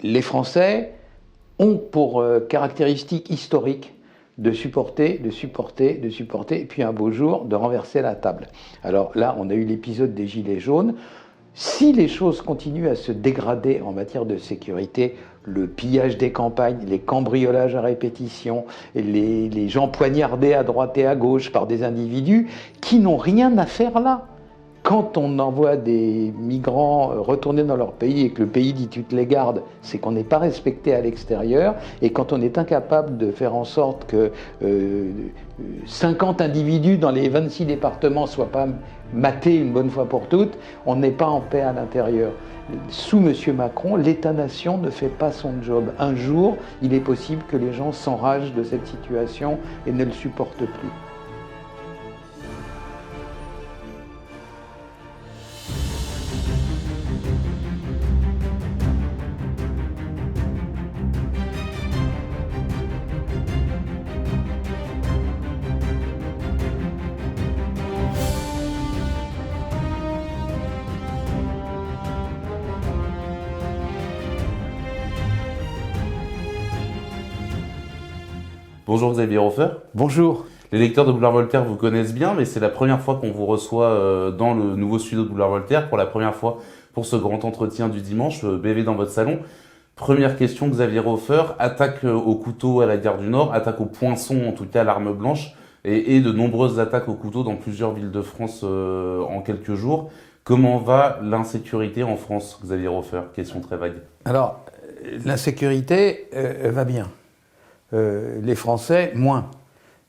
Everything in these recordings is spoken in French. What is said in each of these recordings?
les Français ont pour caractéristique historique de supporter, et puis un beau jour de renverser la table. Alors là, on a eu l'épisode des Gilets jaunes. Si les choses continuent à se dégrader en matière de sécurité, le pillage des campagnes, les cambriolages à répétition, les gens poignardés à droite et à gauche par des individus qui n'ont rien à faire là. Quand on envoie des migrants retourner dans leur pays et que le pays dit tu te les gardes, c'est qu'on n'est pas respecté à l'extérieur. Et quand on est incapable de faire en sorte que 50 individus dans les 26 départements ne soient pas matés une bonne fois pour toutes, on n'est pas en paix à l'intérieur. Sous M. Macron, l'État-nation ne fait pas son job. Un jour, il est possible que les gens s'enragent de cette situation et ne le supportent plus. Bonjour Xavier Hofer. Bonjour. Les lecteurs de Boulevard Voltaire vous connaissent bien, mais c'est la première fois qu'on vous reçoit dans le nouveau studio de Boulevard Voltaire, pour la première fois pour ce grand entretien du dimanche, BV dans votre salon. Première question, Xavier Hofer, attaque au couteau à la gare du Nord, attaque au poinçon, en tout cas à l'arme blanche, et de nombreuses attaques au couteau dans plusieurs villes de France en quelques jours. Comment va l'insécurité en France, Xavier Hofer? Question très vague. Alors, l'insécurité va bien. Les Français, moins.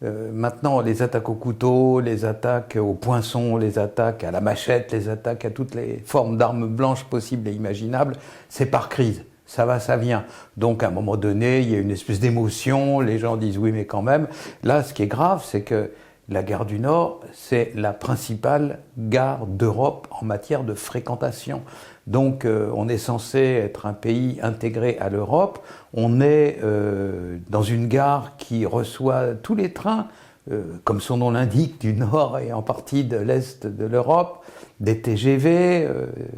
Maintenant, les attaques au couteau, les attaques au poinçon, les attaques à la machette, les attaques à toutes les formes d'armes blanches possibles et imaginables, c'est par crise. Ça va, ça vient. Donc, à un moment donné, il y a une espèce d'émotion, les gens disent oui, mais quand même. Là, ce qui est grave, c'est que la gare du Nord, c'est la principale gare d'Europe en matière de fréquentation. Donc, on est censé être un pays intégré à l'Europe. On est dans une gare qui reçoit tous les trains, comme son nom l'indique, du Nord et en partie de l'Est de l'Europe, des TGV,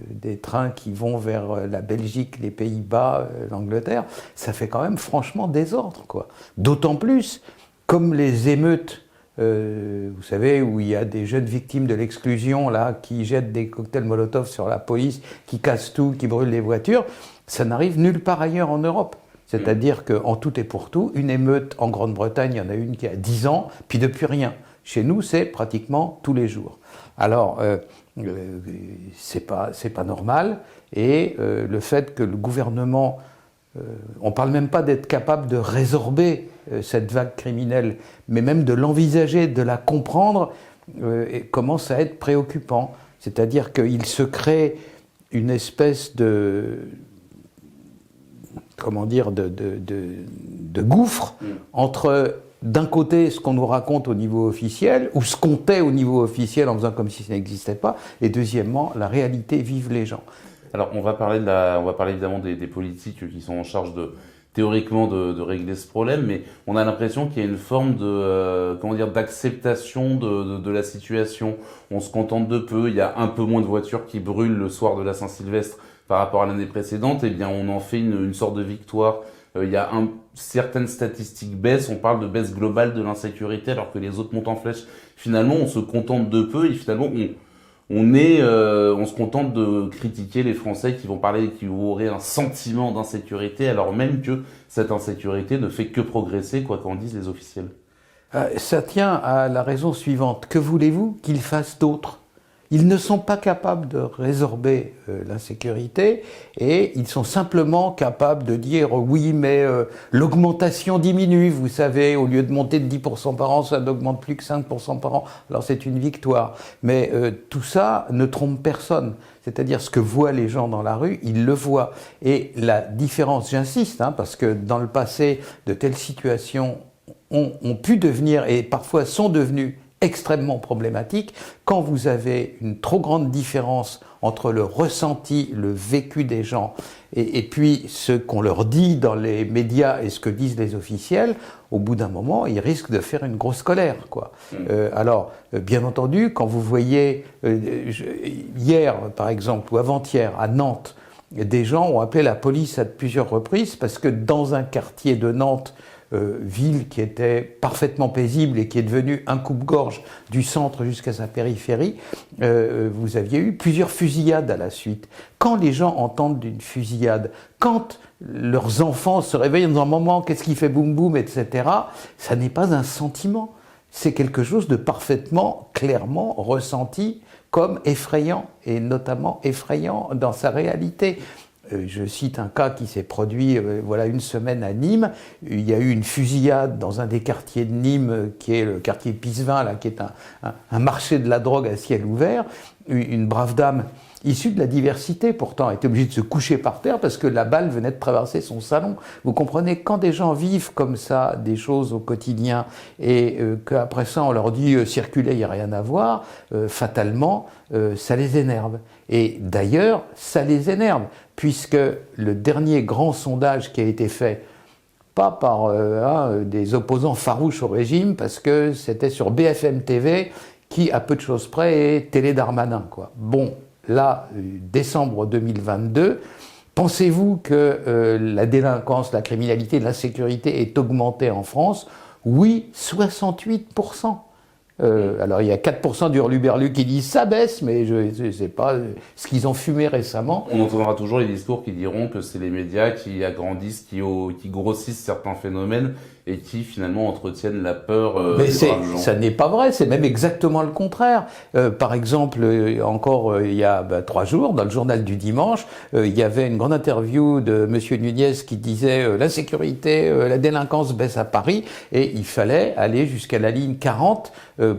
des trains qui vont vers la Belgique, les Pays-Bas, l'Angleterre. Ça fait quand même franchement désordre, quoi. D'autant plus, comme les émeutes, vous savez, où il y a des jeunes victimes de l'exclusion là, qui jettent des cocktails Molotov sur la police, qui cassent tout, qui brûlent les voitures, ça n'arrive nulle part ailleurs en Europe. C'est-à-dire qu'en tout et pour tout, une émeute en Grande-Bretagne, il y en a une qui a 10 ans, puis depuis rien. Chez nous, c'est pratiquement tous les jours. Alors, c'est pas normal, et le fait que le gouvernement, on ne parle même pas d'être capable de résorber cette vague criminelle, mais même de l'envisager, de la comprendre, commence à être préoccupant. C'est-à-dire qu'il se crée une espèce de gouffre entre, d'un côté, ce qu'on nous raconte au niveau officiel, ou ce qu'on tait au niveau officiel en faisant comme si ça n'existait pas, et deuxièmement, la réalité vive les gens. Alors, on va parler évidemment des politiques qui sont en charge théoriquement de régler ce problème, mais on a l'impression qu'il y a une forme d'acceptation de la situation. On se contente de peu. Il y a un peu moins de voitures qui brûlent le soir de la Saint-Sylvestre par rapport à l'année précédente. Eh bien, on en fait une sorte de victoire. Il y a certaines statistiques baissent. On parle de baisse globale de l'insécurité, alors que les autres montent en flèche. Finalement, on se contente de peu et finalement, on se contente de critiquer les Français qui auraient un sentiment d'insécurité, alors même que cette insécurité ne fait que progresser, quoi qu'en disent les officiels. Ça tient à la raison suivante. Que voulez-vous qu'ils fassent d'autre ? Ils ne sont pas capables de résorber l'insécurité et ils sont simplement capables de dire oui, mais l'augmentation diminue, vous savez, au lieu de monter de 10% par an, ça n'augmente plus que 5% par an. Alors c'est une victoire. Mais tout ça ne trompe personne. C'est-à-dire ce que voient les gens dans la rue, ils le voient. Et la différence, j'insiste, parce que dans le passé, de telles situations ont pu devenir et parfois sont devenues extrêmement problématique quand vous avez une trop grande différence entre le ressenti, le vécu des gens et puis ce qu'on leur dit dans les médias et ce que disent les officiels. Au bout d'un moment, ils risquent de faire une grosse colère, quoi. Alors, bien entendu, quand vous voyez hier, par exemple, ou avant-hier, à Nantes, des gens ont appelé la police à plusieurs reprises parce que dans un quartier de Nantes, ville qui était parfaitement paisible et qui est devenue un coupe-gorge du centre jusqu'à sa périphérie, vous aviez eu plusieurs fusillades à la suite. Quand les gens entendent d'une fusillade, quand leurs enfants se réveillent en disant « Maman, qu'est-ce qui fait boum boum ?» etc., ça n'est pas un sentiment. C'est quelque chose de parfaitement, clairement ressenti comme effrayant, et notamment effrayant dans sa réalité. Je cite un cas qui s'est produit voilà une semaine à Nîmes. Il y a eu une fusillade dans un des quartiers de Nîmes, qui est le quartier Pisevin, là, qui est un marché de la drogue à ciel ouvert. Une brave dame issue de la diversité, pourtant, a été obligée de se coucher par terre parce que la balle venait de traverser son salon. Vous comprenez, quand des gens vivent comme ça des choses au quotidien et qu'après ça on leur dit circuler, il n'y a rien à voir, fatalement, ça les énerve. Et d'ailleurs, ça les énerve, puisque le dernier grand sondage qui a été fait, pas par des opposants farouches au régime, parce que c'était sur BFM TV, qui, à peu de choses près, est Télé Darmanin, quoi. Bon, là, décembre 2022, pensez-vous que la délinquance, la criminalité, l'insécurité est augmentée en France? Oui, 68%. Alors il y a 4% du hurluberlu qui disent ça baisse, mais je ne sais pas ce qu'ils ont fumé récemment. On entendra toujours les discours qui diront que c'est les médias qui agrandissent, qui grossissent certains phénomènes et qui finalement entretiennent la peur Mais des braves gens. ça n'est pas vrai, c'est même exactement le contraire. Par exemple, il y a 3 jours, dans le journal du dimanche, il y avait une grande interview de Monsieur Nunez qui disait l'insécurité, la délinquance baisse à Paris, et il fallait aller jusqu'à la ligne 40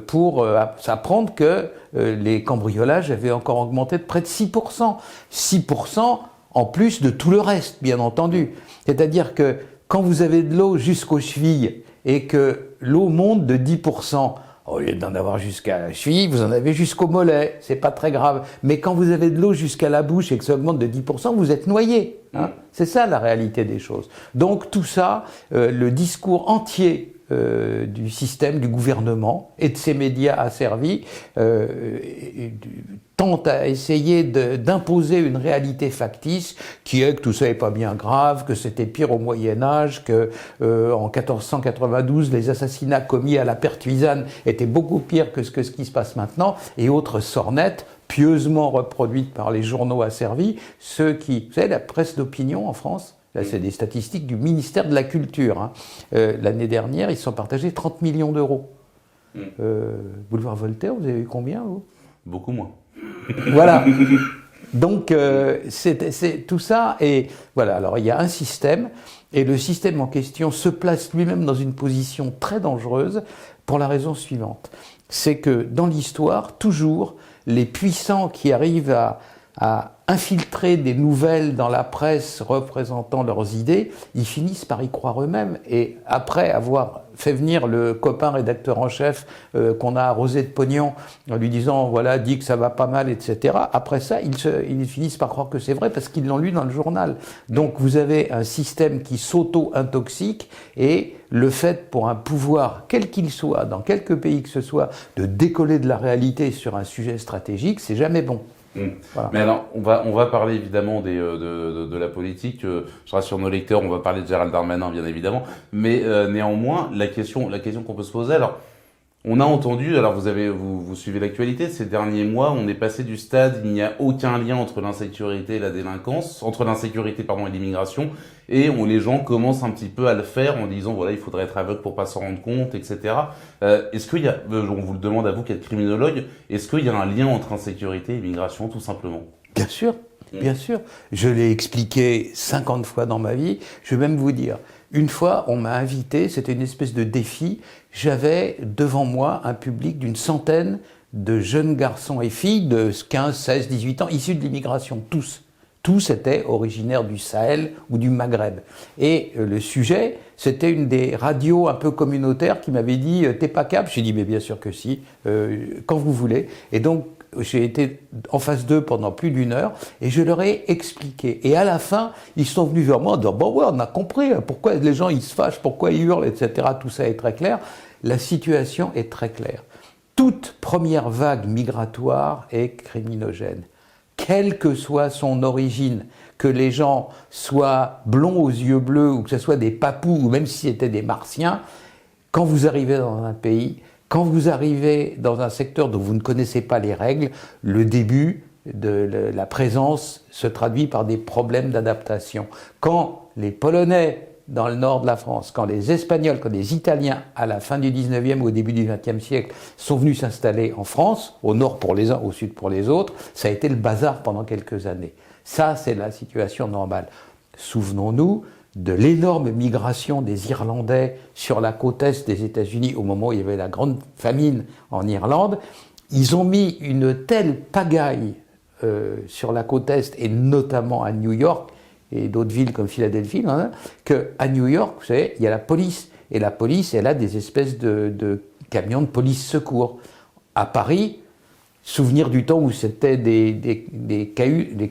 pour apprendre que les cambriolages avaient encore augmenté de près de 6%. 6% en plus de tout le reste, bien entendu. C'est-à-dire que quand vous avez de l'eau jusqu'aux chevilles et que l'eau monte de 10%, au lieu d'en avoir jusqu'à la cheville, vous en avez jusqu'au mollet, c'est pas très grave. Mais quand vous avez de l'eau jusqu'à la bouche et que ça augmente de 10%, vous êtes noyé. Hein. C'est ça la réalité des choses. Donc tout ça, le discours entier du système, du gouvernement et de ses médias asservis tente à essayer d'imposer une réalité factice qui est que tout ça n'est pas bien grave, que c'était pire au Moyen-Âge, que en 1492 les assassinats commis à la pertuisane étaient beaucoup pires que ce qui se passe maintenant, et autres sornettes pieusement reproduites par les journaux asservis, ceux qui, vous savez, la presse d'opinion en France. Là, c'est des statistiques du ministère de la Culture. Hein. L'année dernière, ils se sont partagés 30 millions d'euros. Boulevard Voltaire, vous avez eu combien, vous? Beaucoup moins. Voilà. Donc, c'est tout ça. Et voilà, alors il y a un système, et le système en question se place lui-même dans une position très dangereuse pour la raison suivante. C'est que dans l'histoire, toujours, les puissants qui arrivent à infiltrer des nouvelles dans la presse représentant leurs idées, ils finissent par y croire eux-mêmes. Et après avoir fait venir le copain rédacteur en chef qu'on a arrosé de pognon en lui disant voilà, dit que ça va pas mal, etc. Après ça, ils finissent par croire que c'est vrai parce qu'ils l'ont lu dans le journal. Donc vous avez un système qui s'auto-intoxique, et le fait pour un pouvoir, quel qu'il soit, dans quelque pays que ce soit, de décoller de la réalité sur un sujet stratégique, c'est jamais bon. Voilà. Mais alors, on va parler évidemment de la politique. Je rassure nos lecteurs, on va parler de Gérald Darmanin, bien évidemment. Mais néanmoins, la question qu'on peut se poser, alors, on a entendu, alors vous suivez l'actualité, ces derniers mois, on est passé du stade, il n'y a aucun lien entre l'insécurité et la délinquance, entre l'insécurité, et l'immigration, et les gens commencent un petit peu à le faire en disant, voilà, il faudrait être aveugle pour pas s'en rendre compte, etc. Est-ce qu'il y a, on vous le demande à vous qui êtes criminologue, est-ce qu'il y a un lien entre insécurité et immigration, tout simplement? Bien sûr, bien sûr. Je l'ai expliqué 50 fois dans ma vie, je vais même vous dire. Une fois, on m'a invité, c'était une espèce de défi, j'avais devant moi un public d'une centaine de jeunes garçons et filles de 15, 16, 18 ans, issus de l'immigration, tous. Tous étaient originaires du Sahel ou du Maghreb. Et le sujet, c'était une des radios un peu communautaires qui m'avait dit « T'es pas capable ?» J'ai dit « Mais bien sûr que si, quand vous voulez. » Et donc, j'ai été en face d'eux pendant plus d'1 heure et je leur ai expliqué. Et à la fin, ils sont venus vers moi en disant « Bon, ouais, on a compris, pourquoi les gens ils se fâchent, pourquoi ils hurlent, etc. » Tout ça est très clair. La situation est très claire. Toute première vague migratoire est criminogène. Quelle que soit son origine, que les gens soient blonds aux yeux bleus ou que ce soit des papous ou même si c'était des martiens, quand vous arrivez dans un pays, quand vous arrivez dans un secteur dont vous ne connaissez pas les règles, le début de la présence se traduit par des problèmes d'adaptation. Quand les Polonais dans le nord de la France, quand les Espagnols, quand les Italiens, à la fin du 19e ou au début du 20e siècle, sont venus s'installer en France, au nord pour les uns, au sud pour les autres, ça a été le bazar pendant quelques années. Ça, c'est la situation normale. Souvenons-nous de l'énorme migration des Irlandais sur la côte est des États-Unis au moment où il y avait la grande famine en Irlande. Ils ont mis une telle pagaille sur la côte est et notamment à New York, et d'autres villes comme Philadelphie, hein, qu'à New York, vous savez, il y a la police. Et la police, elle a des espèces de camions de police secours. À Paris, souvenir du temps où c'était des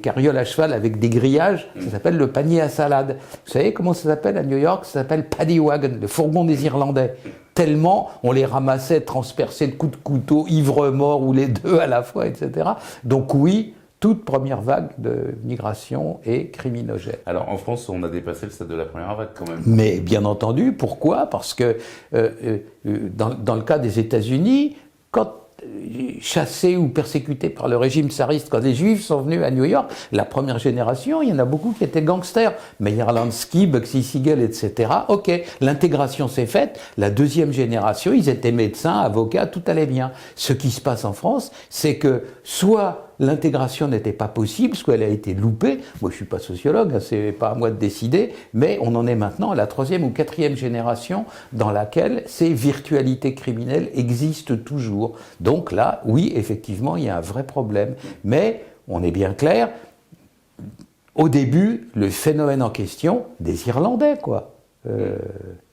carrioles à cheval avec des grillages, ça s'appelle le panier à salade. Vous savez comment ça s'appelle à New York? Ça s'appelle Paddy Wagon, le fourgon des Irlandais. Tellement on les ramassait transpercés de coups de couteau, ivre-mort ou les deux à la fois, etc. Donc oui, toute première vague de migration est criminogène. Alors en France, on a dépassé le stade de la première vague quand même. Mais bien entendu, pourquoi? Parce que dans le cas des États-Unis, quand chassés ou persécutés par le régime tsariste, quand les Juifs sont venus à New York, la première génération, il y en a beaucoup qui étaient gangsters. Meyer Lansky, Bugsy Siegel, etc. Ok, l'intégration s'est faite. La deuxième génération, ils étaient médecins, avocats, tout allait bien. Ce qui se passe en France, c'est que soit l'intégration n'était pas possible, soit elle a été loupée. Moi, je suis pas sociologue, hein, c'est pas à moi de décider, mais on en est maintenant à la troisième ou quatrième génération dans laquelle ces virtualités criminelles existent toujours. Donc là, oui, effectivement, il y a un vrai problème. Mais, on est bien clair, au début, le phénomène en question, des Irlandais, quoi.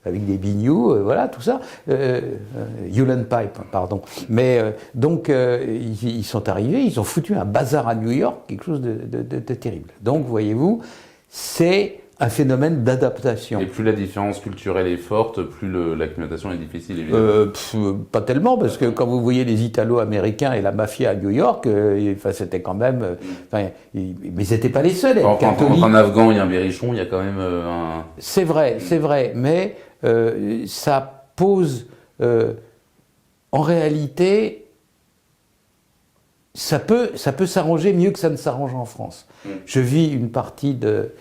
Avec des bignoux, voilà, tout ça. Hewlett Pipe, pardon. Mais donc, ils sont arrivés, ils ont foutu un bazar à New York, quelque chose de terrible. Donc, voyez-vous, c'est un phénomène d'adaptation. Et plus la différence culturelle est forte, plus l'acclimatation est difficile, évidemment. Pas tellement, parce que quand vous voyez les Italo-Américains et la mafia à New York, c'était quand même... mais ils n'étaient pas les seuls à être catholiques. En Afghan, il y a un berrichon, il y a quand même un... C'est vrai, mais ça pose... en réalité, ça peut s'arranger mieux que ça ne s'arrange en France. Je vis une partie de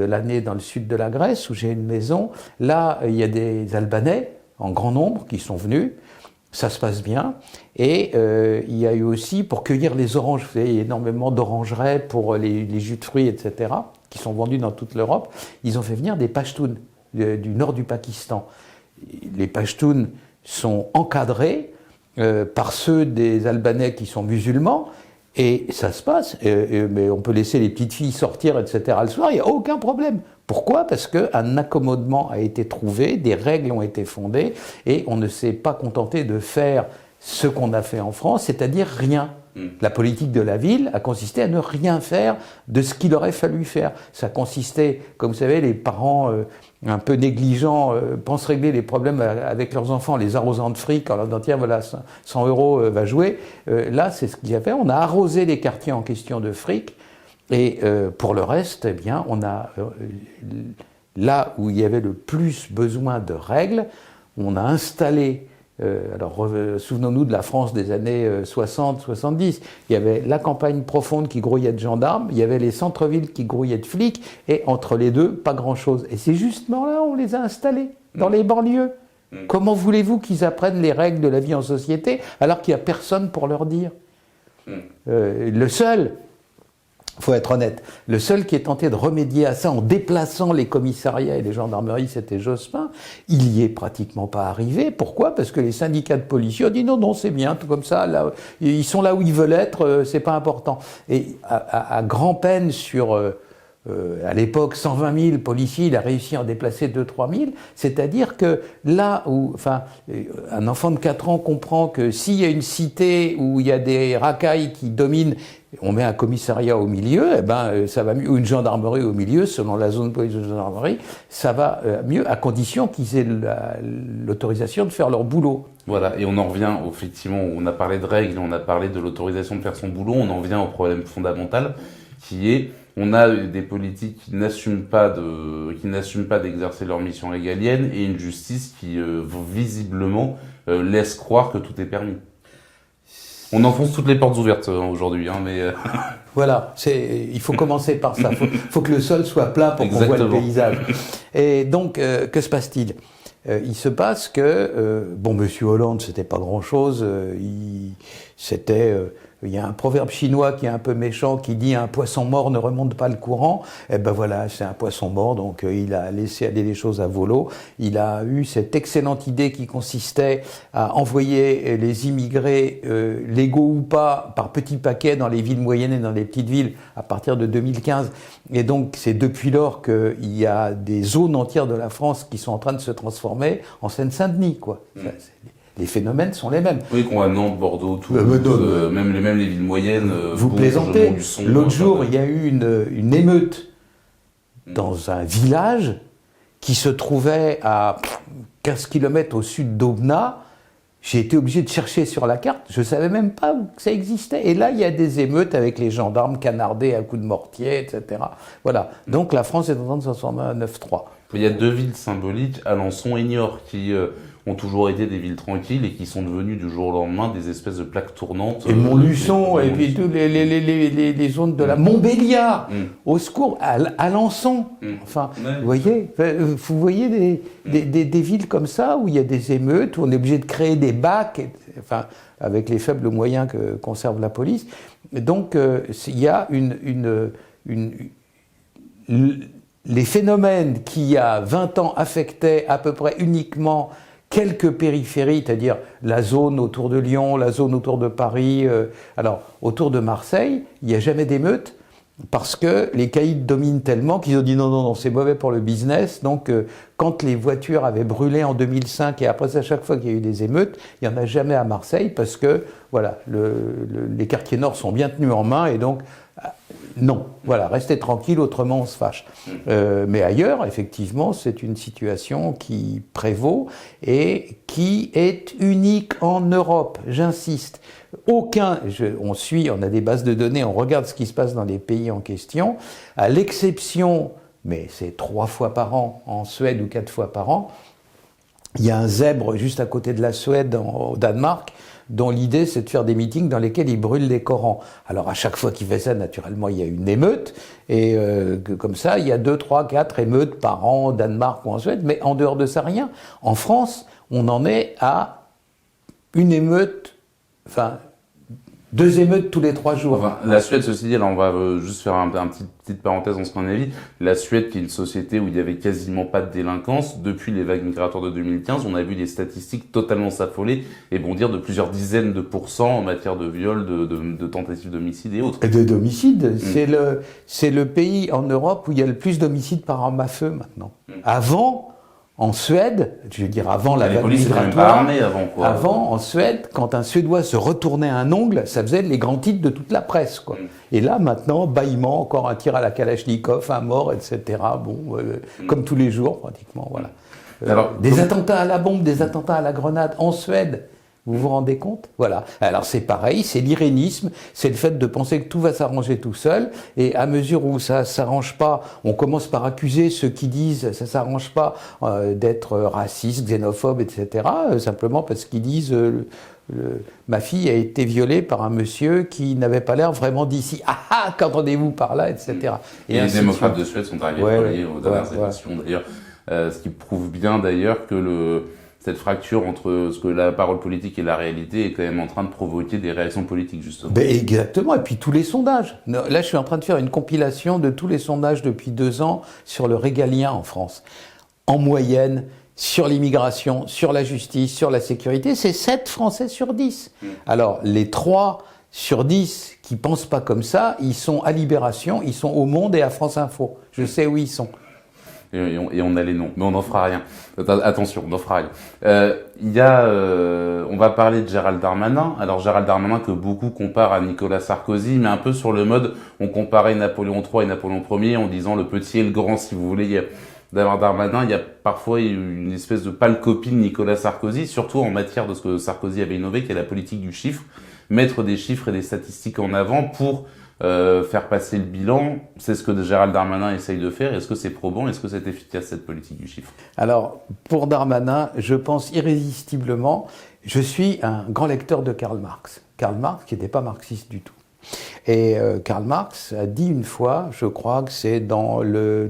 l'année dans le sud de la Grèce, où j'ai une maison. Là, il y a des Albanais, en grand nombre, qui sont venus. Ça se passe bien. Et il y a eu aussi, pour cueillir les oranges, vous savez, il y a énormément d'orangerais pour les jus de fruits, etc., qui sont vendus dans toute l'Europe. Ils ont fait venir des Pashtuns du nord du Pakistan. Les Pashtuns sont encadrés par ceux des Albanais qui sont musulmans. Et ça se passe, mais on peut laisser les petites filles sortir, etc. le soir, il n'y a aucun problème. Pourquoi? Parce qu'un accommodement a été trouvé, des règles ont été fondées, et on ne s'est pas contenté de faire ce qu'on a fait en France, c'est-à-dire rien. La politique de la ville a consisté à ne rien faire de ce qu'il aurait fallu faire. Ça consistait, comme vous savez, les parents un peu négligents pensent régler les problèmes avec leurs enfants, les arrosant de fric en leur disant tiens voilà 100 € va jouer. Là c'est ce qu'il y a fait. On a arrosé les quartiers en question de fric et pour le reste, eh bien on a là où il y avait le plus besoin de règles, on a installé. Souvenons-nous de la France des années 60-70. Il y avait la campagne profonde qui grouillait de gendarmes, il y avait les centres-villes qui grouillaient de flics, et entre les deux, pas grand-chose. Et c'est justement là où on les a installés, dans les banlieues. Comment voulez-vous qu'ils apprennent les règles de la vie en société alors qu'il n'y a personne pour leur dire? Le seul... Il faut être honnête, le seul qui est tenté de remédier à ça en déplaçant les commissariats et les gendarmeries, c'était Jospin. Il n'y est pratiquement pas arrivé. Pourquoi? Parce que les syndicats de policiers ont dit non, c'est bien, tout comme ça, là, ils sont là où ils veulent être, c'est pas important. Et à grand-peine sur... à l'époque, 120 000 policiers, il a réussi à en déplacer 2-3 000. C'est-à-dire que là où, un enfant de 4 ans comprend que s'il y a une cité où il y a des racailles qui dominent, on met un commissariat au milieu, eh ben, ça va mieux, ou une gendarmerie au milieu, selon la zone de police de gendarmerie, ça va mieux, à condition qu'ils aient l'autorisation de faire leur boulot. Voilà, et on en revient, effectivement, on a parlé de règles, on a parlé de l'autorisation de faire son boulot, on en vient au problème fondamental, qui est, On a des politiques qui n'assument pas d'exercer leur mission régalienne et une justice qui visiblement laisse croire que tout est permis. On enfonce toutes les portes ouvertes aujourd'hui, mais voilà, il faut commencer par ça. Faut que le sol soit plat pour qu'on voit le paysage. Et donc, que se passe-t-il ? Il se passe que Monsieur Hollande, c'était pas grand-chose. Il y a un proverbe chinois qui est un peu méchant qui dit un poisson mort ne remonte pas le courant. Eh ben voilà, c'est un poisson mort, donc il a laissé aller les choses à volo. Il a eu cette excellente idée qui consistait à envoyer les immigrés, légaux ou pas, par petits paquets dans les villes moyennes et dans les petites villes à partir de 2015. Et donc c'est depuis lors qu'il y a des zones entières de la France qui sont en train de se transformer en Seine-Saint-Denis, quoi. Les phénomènes sont les mêmes. Oui, qu'on a Nantes, Bordeaux, Toulouse, même les villes moyennes. Vous plaisantez. L'autre jour, il y a eu une émeute dans un village qui se trouvait à 15 km au sud d'Aubenas. J'ai été obligé de chercher sur la carte. Je ne savais même pas que ça existait. Et là, il y a des émeutes avec les gendarmes canardés à coups de mortier, etc. Voilà. Donc la France est en train de se transformer à 9-3. Il y a deux villes symboliques, Alençon et Niort, qui ont toujours été des villes tranquilles et qui sont devenues du jour au lendemain des espèces de plaques tournantes. Et Montluçon, et puis tous les zones de la Montbéliard, au secours, Alençon. Enfin, vous voyez des villes comme ça où il y a des émeutes, où on est obligé de créer des bacs, avec les faibles moyens que conserve la police. Et donc, il y a les phénomènes qui, il y a 20 ans, affectaient à peu près uniquement quelques périphéries, c'est-à-dire la zone autour de Lyon, la zone autour de Paris. Alors, autour de Marseille, il n'y a jamais d'émeute parce que les caïds dominent tellement qu'ils ont dit non, c'est mauvais pour le business. Donc, quand les voitures avaient brûlé en 2005 et après à chaque fois qu'il y a eu des émeutes, il n'y en a jamais à Marseille parce que, voilà, les quartiers nord sont bien tenus en main et donc, non, voilà, restez tranquille, autrement on se fâche. Mais ailleurs, effectivement, c'est une situation qui prévaut et qui est unique en Europe, j'insiste. On a des bases de données, on regarde ce qui se passe dans les pays en question, à l'exception, mais c'est 3 fois par an en Suède ou 4 fois par an, il y a un zèbre juste à côté de la Suède, au Danemark, dont l'idée c'est de faire des meetings dans lesquels ils brûlent des Corans. Alors à chaque fois qu'il fait ça, naturellement, il y a une émeute, et comme ça, il y a 2, 3, 4 émeutes par an au Danemark ou en Suède, mais en dehors de ça, rien. En France, on en est à une émeute, 2 émeutes tous les 3 jours. La Suède, ceci dit, là, on va juste faire une petite parenthèse dans ce qu'on a dit. La Suède, qui est une société où il y avait quasiment pas de délinquance, depuis les vagues migratoires de 2015, on a vu des statistiques totalement s'affoler et bondir de plusieurs dizaines de pourcents en matière de viol, de tentatives d'homicide et autres. Et d'homicide, c'est le pays en Europe où il y a le plus d'homicides par arme à feu maintenant. Avant, en Suède, je veux dire avant la vague migratoire, avant en Suède, quand un Suédois se retournait un ongle, ça faisait les grands titres de toute la presse, quoi. Et là maintenant, bâillement, encore un tir à la Kalachnikov, un mort, etc. Comme tous les jours pratiquement, voilà. Alors, des attentats à la bombe, des attentats à la grenade en Suède. Vous vous rendez compte ? Voilà. Alors c'est pareil, c'est l'irénisme, c'est le fait de penser que tout va s'arranger tout seul, et à mesure où ça s'arrange pas, on commence par accuser ceux qui disent ça s'arrange pas d'être raciste, xénophobe, etc. Simplement parce qu'ils disent ma fille a été violée par un monsieur qui n'avait pas l'air vraiment d'ici. Ah, qu'entendez-vous par là, etc. Et les démocrates de Suède sont arrivés aux dernières élections d'ailleurs, ce qui prouve bien d'ailleurs que cette fracture entre ce que la parole politique et la réalité est quand même en train de provoquer des réactions politiques, justement. Exactement, et puis tous les sondages. Là, je suis en train de faire une compilation de tous les sondages depuis 2 ans sur le régalien en France. En moyenne, sur l'immigration, sur la justice, sur la sécurité, c'est 7 Français sur 10. Alors, les 3 sur 10 qui pensent pas comme ça, ils sont à Libération, ils sont au Monde et à France Info. Je sais où ils sont. Et on a les noms, mais on n'en fera rien. Attention, on n'en fera rien. On va parler de Gérald Darmanin. Alors Gérald Darmanin que beaucoup comparent à Nicolas Sarkozy, mais un peu sur le mode, on comparait Napoléon III et Napoléon Ier en disant le petit et le grand, si vous voulez. D'avoir Darmanin, il y a parfois une espèce de pâle copie de Nicolas Sarkozy, surtout en matière de ce que Sarkozy avait innové, qui est la politique du chiffre, mettre des chiffres et des statistiques en avant pour faire passer le bilan, c'est ce que Gérald Darmanin essaye de faire. Est-ce que c'est probant? Est-ce que c'est efficace, cette politique du chiffre? Alors, pour Darmanin, je pense irrésistiblement, je suis un grand lecteur de Karl Marx. Karl Marx qui n'était pas marxiste du tout. Et Karl Marx a dit une fois, je crois que c'est dans le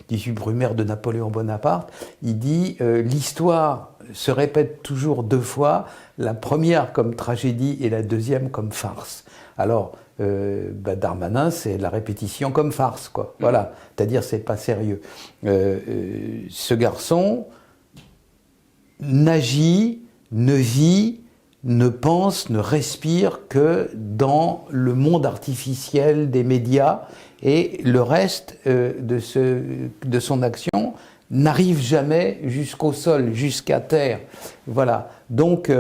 18 Brumaire de Napoléon Bonaparte, il dit l'histoire se répète toujours deux fois, la première comme tragédie et la deuxième comme farce. Alors, Darmanin, c'est la répétition comme farce, quoi. Voilà, c'est-à-dire c'est pas sérieux. Ce garçon n'agit, ne vit, ne pense, ne respire que dans le monde artificiel des médias, et le reste de son action n'arrive jamais jusqu'au sol, jusqu'à terre. Voilà. Donc,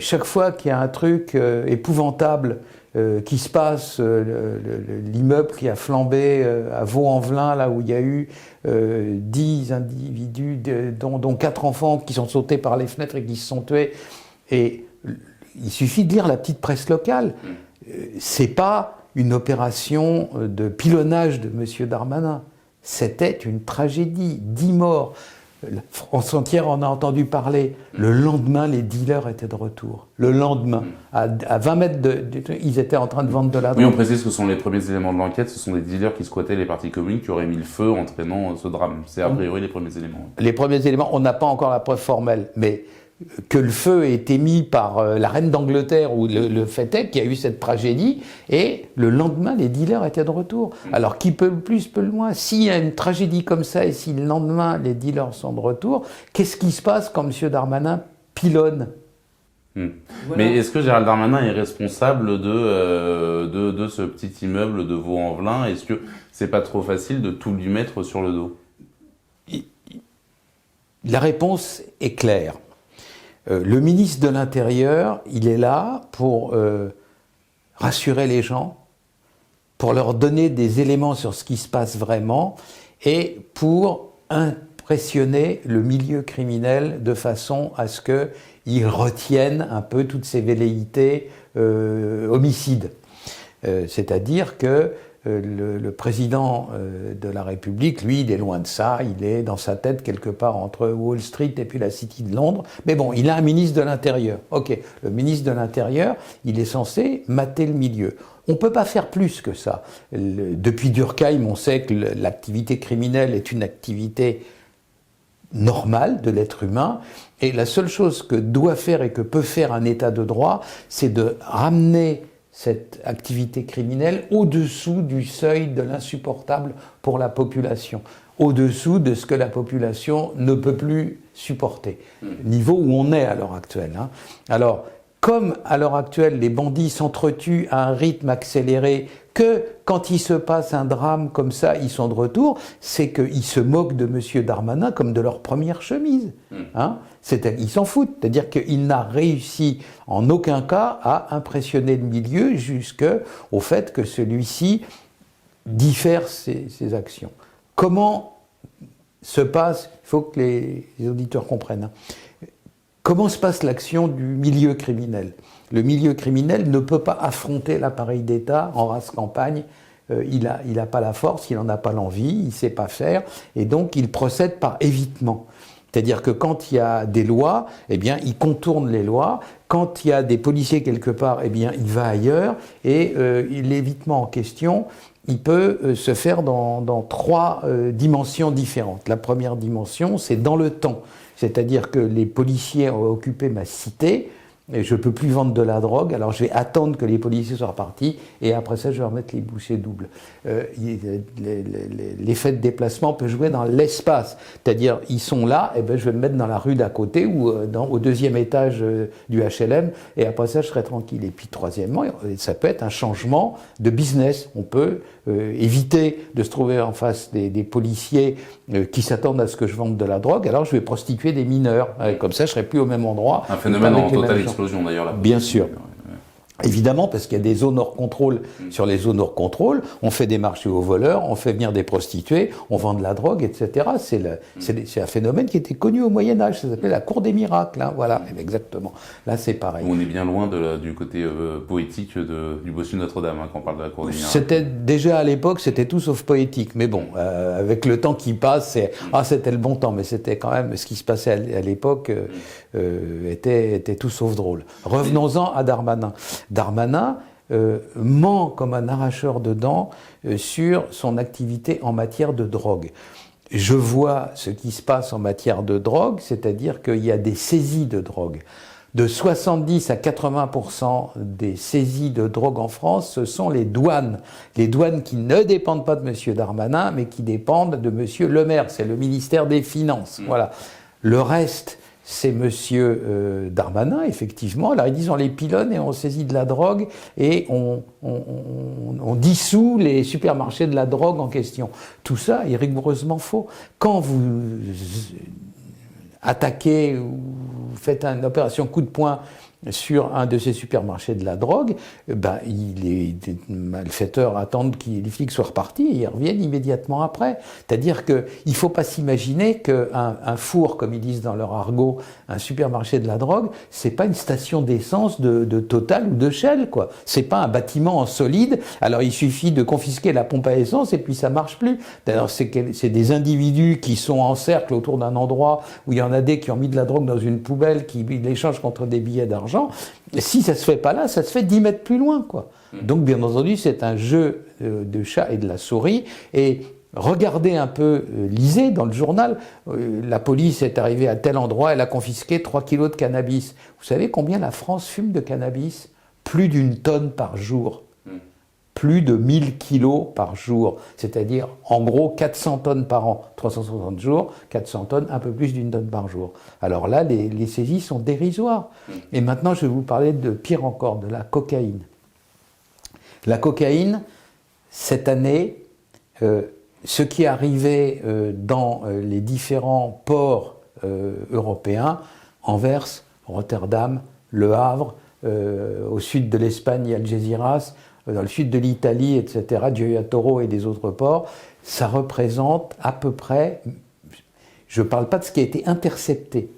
chaque fois qu'il y a un truc épouvantable qui se passe, l'immeuble qui a flambé à Vaux-en-Velin, là où il y a eu 10 individus, dont 4 enfants qui sont sautés par les fenêtres et qui se sont tués, et il suffit de lire la petite presse locale. C'est pas une opération de pilonnage de M. Darmanin. C'était une tragédie, 10 morts. La France entière en a entendu parler. Le lendemain, les dealers étaient de retour. Le lendemain, à 20 mètres ils étaient en train de vendre de la drogue. Oui, on précise que ce sont les premiers éléments de l'enquête. Ce sont des dealers qui squattaient les parties communes, qui auraient mis le feu, entraînant ce drame. C'est a priori les premiers éléments. Les premiers éléments, on n'a pas encore la preuve formelle, mais que le feu ait été mis par la reine d'Angleterre, ou le fait est qu'il y a eu cette tragédie, et le lendemain, les dealers étaient de retour. Alors, qui peut le plus, peut le moins. S'il y a une tragédie comme ça, et si le lendemain, les dealers sont de retour, qu'est-ce qui se passe quand M. Darmanin pilonne? Voilà. Mais est-ce que Gérald Darmanin est responsable de ce petit immeuble de Vaux-en-Velin? Est-ce que c'est pas trop facile de tout lui mettre sur le dos? La réponse est claire. Le ministre de l'Intérieur, il est là pour rassurer les gens, pour leur donner des éléments sur ce qui se passe vraiment, et pour impressionner le milieu criminel de façon à ce qu'il retienne un peu toutes ces velléités homicides. C'est-à-dire que le président de la République, lui, il est loin de ça, il est dans sa tête quelque part entre Wall Street et puis la City de Londres, mais bon, il a un ministre de l'Intérieur. Ok, le ministre de l'Intérieur, il est censé mater le milieu. On ne peut pas faire plus que ça. Depuis Durkheim, on sait que l'activité criminelle est une activité normale de l'être humain, et la seule chose que doit faire et que peut faire un État de droit, c'est de ramener cette activité criminelle au-dessous du seuil de l'insupportable pour la population, au-dessous de ce que la population ne peut plus supporter. Niveau où on est à l'heure actuelle. Hein. Alors, comme à l'heure actuelle, les bandits s'entretuent à un rythme accéléré, que quand il se passe un drame comme ça, ils sont de retour, c'est qu'ils se moquent de M. Darmanin comme de leur première chemise. Hein. Ils s'en foutent. C'est-à-dire qu'il n'a réussi en aucun cas à impressionner le milieu jusqu'au fait que celui-ci diffère ses actions. Comment se passe, il faut que les auditeurs comprennent, hein, comment se passe l'action du milieu criminel? Le milieu criminel ne peut pas affronter l'appareil d'État en race campagne. Il a pas la force, il n'en a pas l'envie, il ne sait pas faire, et donc il procède par évitement. C'est-à-dire que quand il y a des lois, eh bien, il contourne les lois. Quand il y a des policiers quelque part, eh bien, il va ailleurs. Et l'évitement en question, il peut se faire dans 3 dimensions différentes. La première dimension, c'est dans le temps. C'est-à-dire que les policiers ont occupé ma cité, et je ne peux plus vendre de la drogue, alors je vais attendre que les policiers soient repartis, et après ça, je vais remettre les bouchées doubles. L'effet de déplacement peut jouer dans l'espace, c'est-à-dire, ils sont là, et ben, je vais me mettre dans la rue d'à côté, ou au 2e étage du HLM, et après ça, je serai tranquille. Et puis, troisièmement, ça peut être un changement de business. On peut éviter de se trouver en face des policiers qui s'attendent à ce que je vende de la drogue, alors je vais prostituer des mineurs. Comme ça, je ne serai plus au même endroit. Un phénomène en totale explosion d'ailleurs là. Bien sûr. Évidemment, parce qu'il y a des zones hors contrôle. Sur les zones hors contrôle, on fait des marchés aux voleurs, on fait venir des prostituées, on vend de la drogue, etc. C'est un phénomène qui était connu au Moyen-Âge. Ça s'appelait la cour des miracles. Hein, voilà, exactement. Là, c'est pareil. On est bien loin du côté poétique du bossu de Notre-Dame, hein, quand on parle de la cour des miracles. C'était déjà à l'époque, c'était tout sauf poétique. Mais bon, avec le temps qui passe, c'était le bon temps. Mais c'était quand même ce qui se passait à l'époque était tout sauf drôle. Revenons-en à Darmanin. Darmanin ment comme un arracheur de dents sur son activité en matière de drogue. Je vois ce qui se passe en matière de drogue, c'est-à-dire qu'il y a des saisies de drogue. De 70 à 80% des saisies de drogue en France, ce sont les douanes. Les douanes qui ne dépendent pas de M. Darmanin, mais qui dépendent de M. Le Maire. C'est le ministère des Finances. Voilà. Le reste, c'est Monsieur Darmanin, effectivement. Alors ils disent on les pilonne et on saisit de la drogue et on dissout les supermarchés de la drogue en question. Tout ça est rigoureusement faux. Quand vous attaquez ou faites une opération coup de poing sur un de ces supermarchés de la drogue, les malfaiteurs attendent que les flics soient repartis et ils reviennent immédiatement après. C'est-à-dire qu'il ne faut pas s'imaginer qu'un four, comme ils disent dans leur argot, un supermarché de la drogue, c'est pas une station d'essence de Total ou de Shell, quoi. C'est pas un bâtiment en solide. Alors il suffit de confisquer la pompe à essence et puis ça marche plus. D'ailleurs, c'est des individus qui sont en cercle autour d'un endroit où il y en a des qui ont mis de la drogue dans une poubelle, qui l'échangent contre des billets d'argent. Si ça se fait pas là, ça se fait 10 mètres plus loin, quoi. Donc, bien entendu, c'est un jeu de chat et de la souris. Et regardez un peu, lisez dans le journal, la police est arrivée à tel endroit, elle a confisqué 3 kilos de cannabis. Vous savez combien la France fume de cannabis? Plus d'une tonne par jour. Plus de 1000 kilos par jour, c'est-à-dire en gros 400 tonnes par an, 360 jours, 400 tonnes, un peu plus d'une tonne par jour. Alors là, les saisies sont dérisoires. Et maintenant, je vais vous parler de pire encore, de la cocaïne. La cocaïne, cette année, ce qui est arrivé dans les différents ports européens, Anvers, Rotterdam, Le Havre, au sud de l'Espagne, Algeciras, dans le sud de l'Italie, etc., Gioia Tauro et des autres ports, ça représente à peu près, je ne parle pas de ce qui a été intercepté,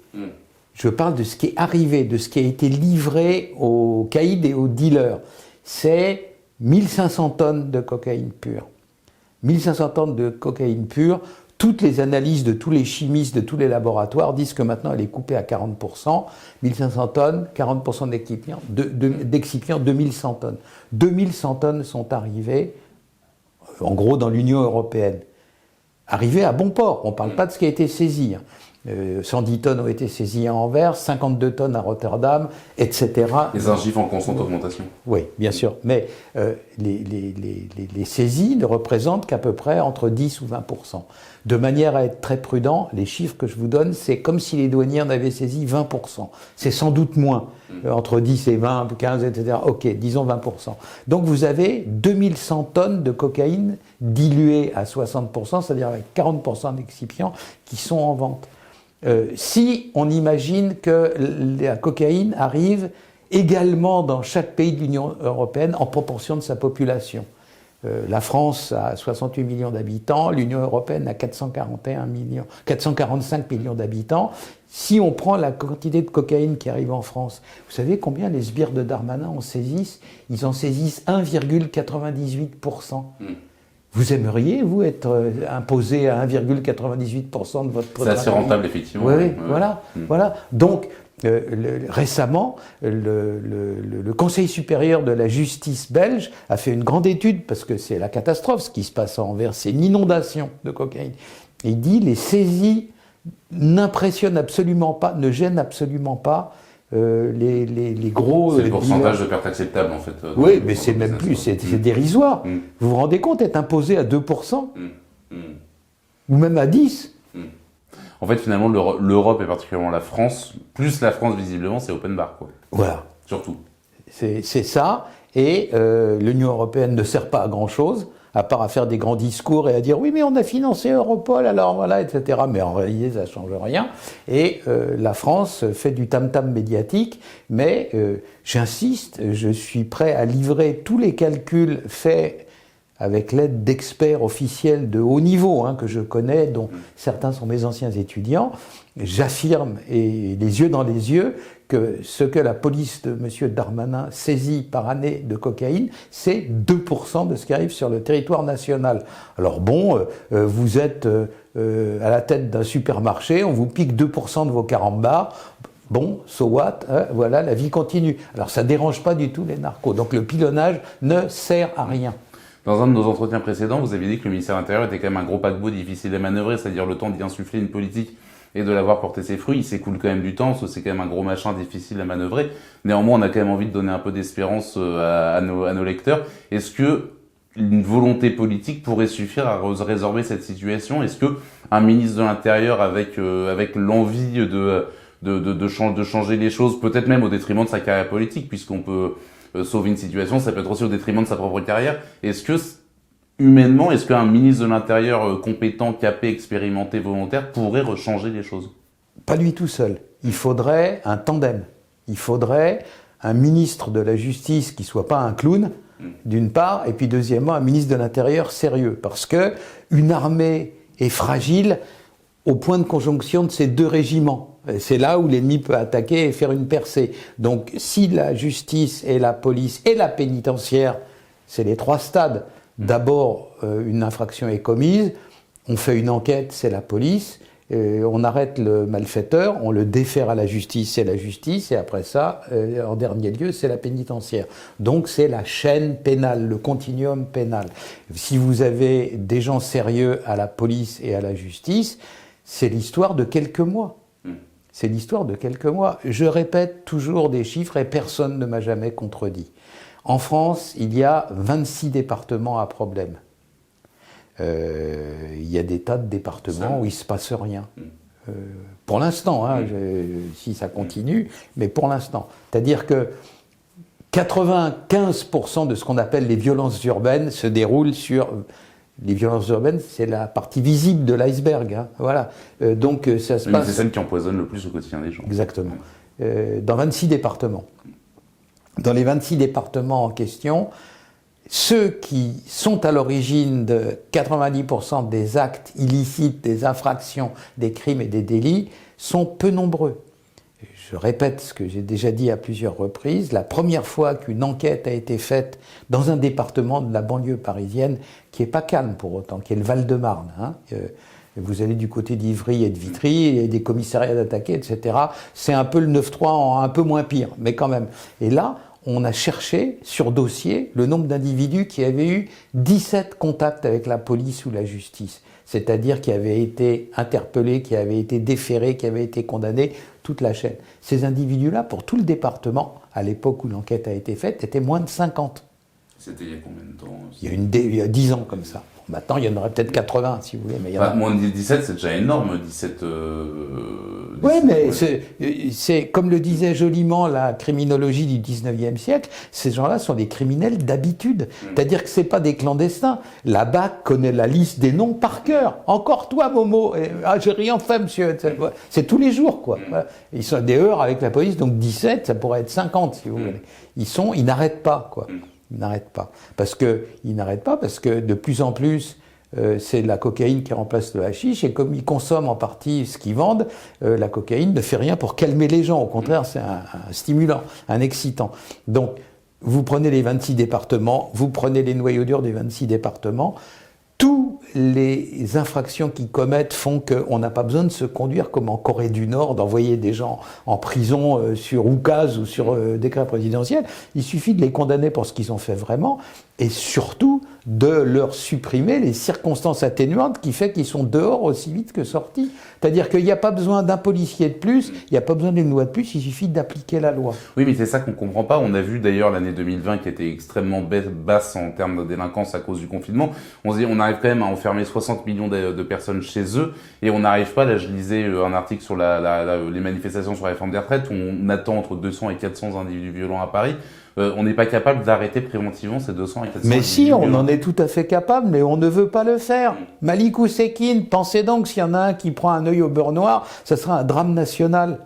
je parle de ce qui est arrivé, de ce qui a été livré aux caïds et aux dealers. C'est 1500 tonnes de cocaïne pure. 1500 tonnes de cocaïne pure. Toutes les analyses de tous les chimistes, de tous les laboratoires disent que maintenant elle est coupée à 40%, 1500 tonnes, 40% d'excipients, 2100 tonnes. 2100 tonnes sont arrivées, en gros, dans l'Union européenne. Arrivées à bon port, on ne parle pas de ce qui a été saisi. 110 tonnes ont été saisies à Anvers, 52 tonnes à Rotterdam, etc. Les archives en constante augmentation. Oui, bien sûr. Mais les saisies ne représentent qu'à peu près entre 10 ou 20%. De manière à être très prudent, les chiffres que je vous donne, c'est comme si les douaniers en avaient saisi 20%. C'est sans doute moins, entre 10 et 20, 15, etc. Ok, disons 20%. Donc vous avez 2100 tonnes de cocaïne diluée à 60%, c'est-à-dire avec 40% d'excipients qui sont en vente. Si on imagine que la cocaïne arrive également dans chaque pays de l'Union européenne en proportion de sa population. La France a 68 millions d'habitants, l'Union européenne a 445 millions d'habitants. Si on prend la quantité de cocaïne qui arrive en France, vous savez combien les sbires de Darmanin en saisissent? Ils en saisissent 1,98%. Vous aimeriez, vous, être imposé à 1,98% de votre produit? C'est assez rentable, effectivement. Oui, voilà. Donc, récemment, le Conseil supérieur de la justice belge a fait une grande étude, parce que c'est la catastrophe ce qui se passe à Anvers, c'est une inondation de cocaïne. Et il dit les saisies n'impressionnent absolument pas, ne gênent absolument pas les gros... C'est le pourcentage de perte acceptable, en fait. Oui, mais c'est même plus, c'est dérisoire. Vous vous rendez compte, être imposé à 2%, ou même à 10%. En fait, finalement, l'Europe et particulièrement la France, plus la France visiblement, c'est open bar, quoi. Voilà. Surtout. C'est ça, et l'Union européenne ne sert pas à grand-chose, à part à faire des grands discours et à dire oui mais on a financé Europol alors voilà etc. Mais en réalité ça change rien et la France fait du tam-tam médiatique mais j'insiste, je suis prêt à livrer tous les calculs faits avec l'aide d'experts officiels de haut niveau que je connais, dont certains sont mes anciens étudiants. J'affirme, et les yeux dans les yeux, que ce que la police de M. Darmanin saisit par année de cocaïne, c'est 2% de ce qui arrive sur le territoire national. Alors bon, vous êtes à la tête d'un supermarché, on vous pique 2% de vos carambars. Bon, so what, voilà, la vie continue. Alors ça dérange pas du tout les narcos. Donc le pilonnage ne sert à rien. Dans un de nos entretiens précédents, vous aviez dit que le ministère de l'Intérieur était quand même un gros paquebot difficile à manœuvrer, c'est-à-dire le temps d'y insuffler une politique et de l'avoir porté ses fruits. Il s'écoule quand même du temps, parce que c'est quand même un gros machin difficile à manœuvrer. Néanmoins, on a quand même envie de donner un peu d'espérance à nos lecteurs. Est-ce que une volonté politique pourrait suffire à résorber cette situation? Est-ce que un ministre de l'Intérieur avec l'envie de changer les choses, peut-être même au détriment de sa carrière politique, puisqu'on peut sauver une situation, ça peut être aussi au détriment de sa propre carrière. Est-ce que, humainement, est-ce qu'un ministre de l'Intérieur compétent, capé, expérimenté, volontaire pourrait rechanger les choses? Pas lui tout seul. Il faudrait un tandem. Il faudrait un ministre de la Justice qui soit pas un clown, d'une part, et puis deuxièmement, un ministre de l'Intérieur sérieux. Parce que une armée est fragile au point de conjonction de ces deux régiments. C'est là où l'ennemi peut attaquer et faire une percée. Donc, si la justice et la police et la pénitentiaire, c'est les trois stades. D'abord, une infraction est commise, on fait une enquête, c'est la police, on arrête le malfaiteur, on le défère à la justice, c'est la justice, et après ça, en dernier lieu, c'est la pénitentiaire. Donc, c'est la chaîne pénale, le continuum pénal. Si vous avez des gens sérieux à la police et à la justice, c'est l'histoire de quelques mois. C'est l'histoire de quelques mois. Je répète toujours des chiffres et personne ne m'a jamais contredit. En France, il y a 26 départements à problème. Il y a des tas de départements où il ne se passe rien. Pour l'instant, si ça continue, mais pour l'instant. C'est-à-dire que 95% de ce qu'on appelle les violences urbaines se déroulent sur... Les violences urbaines, c'est la partie visible de l'iceberg. Voilà. Donc ça se passe... C'est celle qui empoisonne le plus au quotidien des gens. Exactement. Dans 26 départements. Dans les 26 départements en question, ceux qui sont à l'origine de 90% des actes illicites, des infractions, des crimes et des délits sont peu nombreux. Je répète ce que j'ai déjà dit à plusieurs reprises, la première fois qu'une enquête a été faite dans un département de la banlieue parisienne, qui n'est pas calme pour autant, qui est le Val-de-Marne, vous allez du côté d'Ivry et de Vitry, il y a des commissariats d'attaquer, etc. C'est un peu le 9-3 en un peu moins pire, mais quand même. Et là, on a cherché sur dossier le nombre d'individus qui avaient eu 17 contacts avec la police ou la justice. C'est-à-dire qui avaient été interpellés, qui avaient été déférés, qui avaient été condamnés, toute la chaîne. Ces individus-là, pour tout le département, à l'époque où l'enquête a été faite, étaient moins de 50. C'était il y a combien de temps? Il y a 10 ans comme ça. Maintenant, il y en aurait peut-être 80, si vous voulez. Mais il y en a... Moins de 17, c'est déjà énorme, 17... Oui, mais c'est, comme le disait joliment la criminologie du 19e siècle, ces gens-là sont des criminels d'habitude. C'est-à-dire que c'est pas des clandestins. La BAC connaît la liste des noms par cœur. Encore toi, Momo. J'ai rien fait, monsieur. C'est tous les jours, quoi. Ils sont des heures avec la police, donc 17, ça pourrait être 50, si vous voulez. Ils n'arrêtent pas, quoi. Ils n'arrêtent pas. Parce que de plus en plus, c'est la cocaïne qui remplace le hashish, et comme ils consomment en partie ce qu'ils vendent, la cocaïne ne fait rien pour calmer les gens. Au contraire, c'est un stimulant, un excitant. Donc, vous prenez les 26 départements, vous prenez les noyaux durs des 26 départements, tous les infractions qu'ils commettent font qu'on n'a pas besoin de se conduire comme en Corée du Nord, d'envoyer des gens en prison sur oukase ou sur décret présidentiel. Il suffit de les condamner pour ce qu'ils ont fait vraiment, et surtout de leur supprimer les circonstances atténuantes qui fait qu'ils sont dehors aussi vite que sortis. C'est-à-dire qu'il n'y a pas besoin d'un policier de plus, il n'y a pas besoin d'une loi de plus, il suffit d'appliquer la loi. Oui, mais c'est ça qu'on comprend pas. On a vu d'ailleurs l'année 2020 qui était extrêmement basse en termes de délinquance à cause du confinement. On se dit, on arrive quand même à enfermer 60 millions de personnes chez eux, et on n'arrive pas, là je lisais un article sur les manifestations sur la réforme des retraites, où on attend entre 200 et 400 individus violents à Paris. on n'est pas capable d'arrêter préventivement ces 200 et 400 Mais si, on individus. en est tout à fait capable, mais on ne veut pas le faire. Malik Oussekine, pensez donc s'il y en a un qui prend un œil au beurre noir, ça sera un drame national.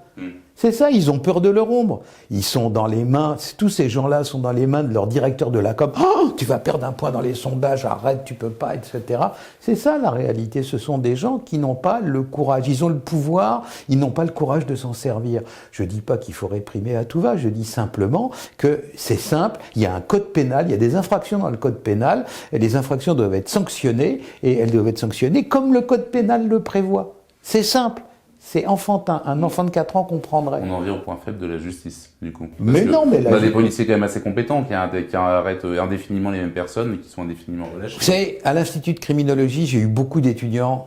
C'est ça, ils ont peur de leur ombre. Ils sont dans les mains, tous ces gens-là sont dans les mains de leur directeur de la com. Oh, tu vas perdre un point dans les sondages, arrête, tu peux pas, etc. C'est ça la réalité. Ce sont des gens qui n'ont pas le courage. Ils ont le pouvoir, ils n'ont pas le courage de s'en servir. Je dis pas qu'il faut réprimer à tout va, je dis simplement que c'est simple, il y a un code pénal, il y a des infractions dans le code pénal, et les infractions doivent être sanctionnées, et elles doivent être sanctionnées comme le code pénal le prévoit. C'est simple. C'est enfantin. Un enfant de 4 ans comprendrait. On en vient au point faible de la justice, du coup. Mais non, mais on a des policiers quand même assez compétents qui arrêtent indéfiniment les mêmes personnes et qui sont indéfiniment relâchés. Vous savez, à l'Institut de criminologie, j'ai eu beaucoup d'étudiants,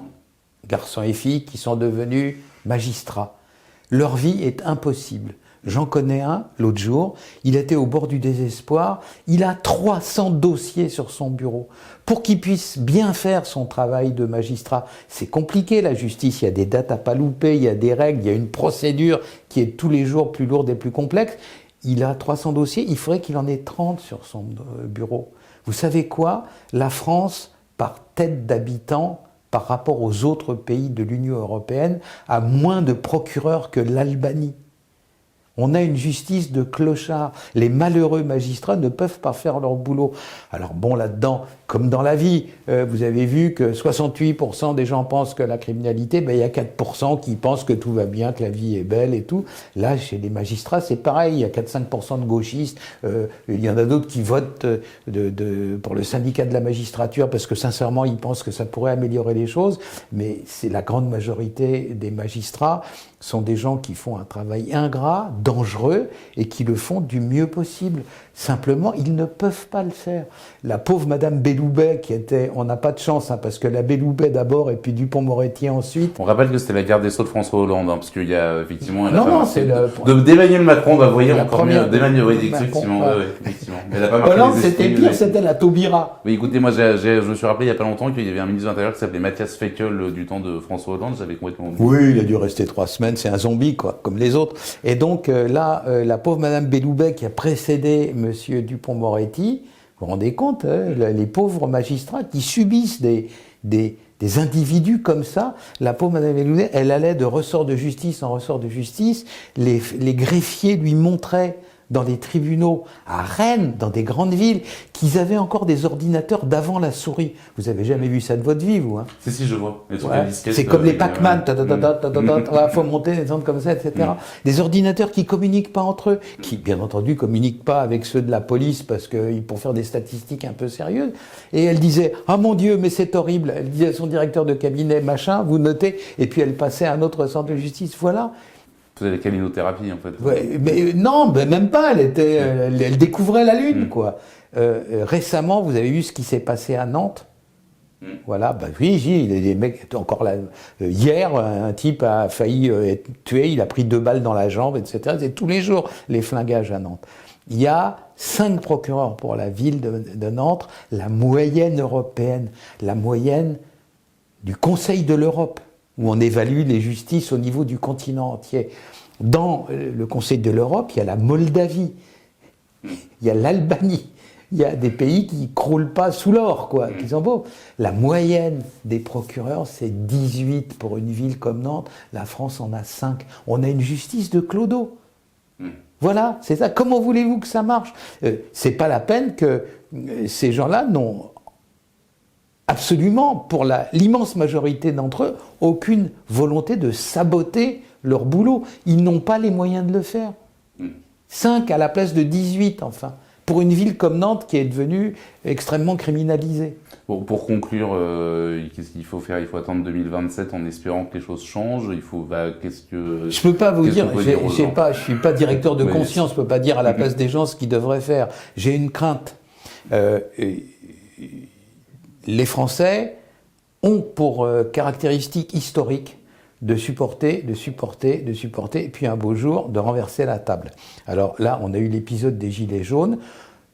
garçons et filles, qui sont devenus magistrats. Leur vie est impossible. J'en connais un, l'autre jour, il était au bord du désespoir, il a 300 dossiers sur son bureau. Pour qu'il puisse bien faire son travail de magistrat, c'est compliqué la justice, il y a des dates à pas louper, il y a des règles, il y a une procédure qui est tous les jours plus lourde et plus complexe. Il a 300 dossiers, il faudrait qu'il en ait 30 sur son bureau. Vous savez quoi? La France, par tête d'habitant, par rapport aux autres pays de l'Union européenne, a moins de procureurs que l'Albanie. On a une justice de clochards. Les malheureux magistrats ne peuvent pas faire leur boulot. Alors bon, là-dedans, comme dans la vie, vous avez vu que 68% des gens pensent que la criminalité, il y a 4% qui pensent que tout va bien, que la vie est belle et tout. Là, chez les magistrats, c'est pareil. Il y a 4-5% de gauchistes. Il y en a d'autres qui votent pour le syndicat de la magistrature parce que sincèrement, ils pensent que ça pourrait améliorer les choses. Mais c'est la grande majorité des magistrats sont des gens qui font un travail ingrat, dangereux, et qui le font du mieux possible. Simplement, ils ne peuvent pas le faire. La pauvre Madame Belloubet, qui était... On n'a pas de chance, parce que la Belloubet d'abord, et puis Dupond-Moretti ensuite... On rappelle que c'était la garde des Sceaux de François Hollande, parce qu'il y a effectivement... Non, c'est d'Emmanuel Macron, on va voir encore mieux. D'Emmanuel, oui, effectivement. Mais elle a pas marqué Hollande, les c'était esprits, pire, c'était la Taubira. Oui, écoutez, moi, je me suis rappelé il y a pas longtemps qu'il y avait un ministre de l'Intérieur qui s'appelait Mathias Fekl du temps de François Hollande, j'avais complètement oublié. Oui, il a dû rester 3 semaines, c'est un zombie, quoi, comme les autres. Et donc, là, la pauvre Madame Belloubet qui a précédé Monsieur Dupond-Moretti, vous vous rendez compte, les pauvres magistrats qui subissent des individus comme ça, la pauvre Madame Belloubet, elle allait de ressort de justice en ressort de justice, les greffiers lui montraient dans les tribunaux à Rennes, dans des grandes villes, qu'ils avaient encore des ordinateurs d'avant la souris. Vous avez jamais vu ça de votre vie, vous, hein? Si, je vois. C'est comme les Pac-Man, faut monter, des ondes comme ça, etc. Des ordinateurs qui communiquent pas entre eux, qui, bien entendu, communiquent pas avec ceux de la police, parce que pour faire des statistiques un peu sérieuses. Et elle disait, ah mon Dieu, mais c'est horrible. Elle disait à son directeur de cabinet, machin, vous notez, et puis elle passait à un autre centre de justice. Voilà. Faisait la câlinothérapie, en fait. Ouais, mais non, même pas. Elle découvrait la Lune, quoi. Récemment, vous avez vu ce qui s'est passé à Nantes. Voilà, oui, les mecs, encore là, hier, un type a failli être tué, il a pris 2 balles dans la jambe, etc. C'est tous les jours les flingages à Nantes. Il y a 5 procureurs pour la ville de Nantes, la moyenne européenne, la moyenne du Conseil de l'Europe, où on évalue les justices au niveau du continent entier. Dans le Conseil de l'Europe, il y a la Moldavie, il y a l'Albanie, il y a des pays qui croulent pas sous l'or, quoi, qui sont beaux. La moyenne des procureurs, c'est 18 pour une ville comme Nantes. La France en a 5. On a une justice de clodo. Voilà, c'est ça. Comment voulez-vous que ça marche? C'est pas la peine que ces gens-là n'ont absolument, pour l'immense majorité d'entre eux, aucune volonté de saboter leur boulot. Ils n'ont pas les moyens de le faire. 5 à la place de 18, enfin. Pour une ville comme Nantes qui est devenue extrêmement criminalisée. Bon, pour conclure, qu'est-ce qu'il faut faire? Il faut attendre 2027 en espérant que les choses changent. Qu'est-ce que... Je peux pas vous dire, je suis pas directeur de conscience, je peux pas dire à la place des gens ce qu'ils devraient faire. J'ai une crainte. Les Français ont pour caractéristique historique de supporter, et puis un beau jour, de renverser la table. Alors là, on a eu l'épisode des Gilets jaunes.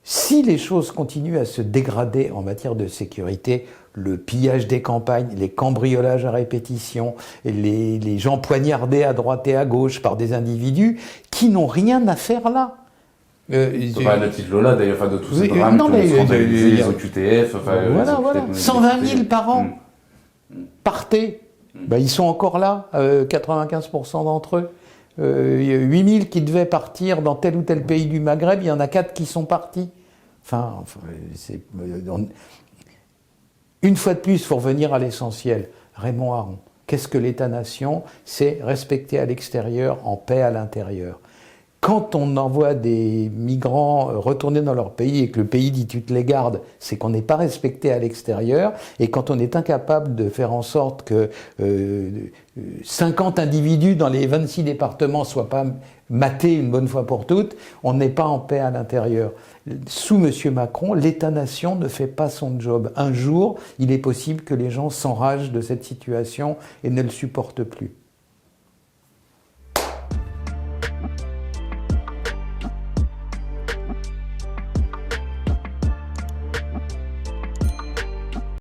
Si les choses continuent à se dégrader en matière de sécurité, le pillage des campagnes, les cambriolages à répétition, les gens poignardés à droite et à gauche par des individus qui n'ont rien à faire là. On peut parler de la petite Lola, d'ailleurs, enfin, de tous ces Oui, drames non, qui ont mais, scandalisé les OQTF. Enfin, voilà, les voilà. OQTF, 120 000 par an Mm. partaient. Ben, ils sont encore là, 95% d'entre eux. Il y a 8 000 qui devaient partir dans tel ou tel pays du Maghreb, il y en a 4 qui sont partis. Enfin, une fois de plus, il faut revenir à l'essentiel. Raymond Aron, qu'est-ce que l'État-nation? C'est respecter à l'extérieur, en paix à l'intérieur. Quand on envoie des migrants retourner dans leur pays et que le pays dit tu te les gardes, c'est qu'on n'est pas respecté à l'extérieur. Et quand on est incapable de faire en sorte que 50 individus dans les 26 départements soient pas matés une bonne fois pour toutes, on n'est pas en paix à l'intérieur. Sous M. Macron, l'État-nation ne fait pas son job. Un jour, il est possible que les gens s'enragent de cette situation et ne le supportent plus.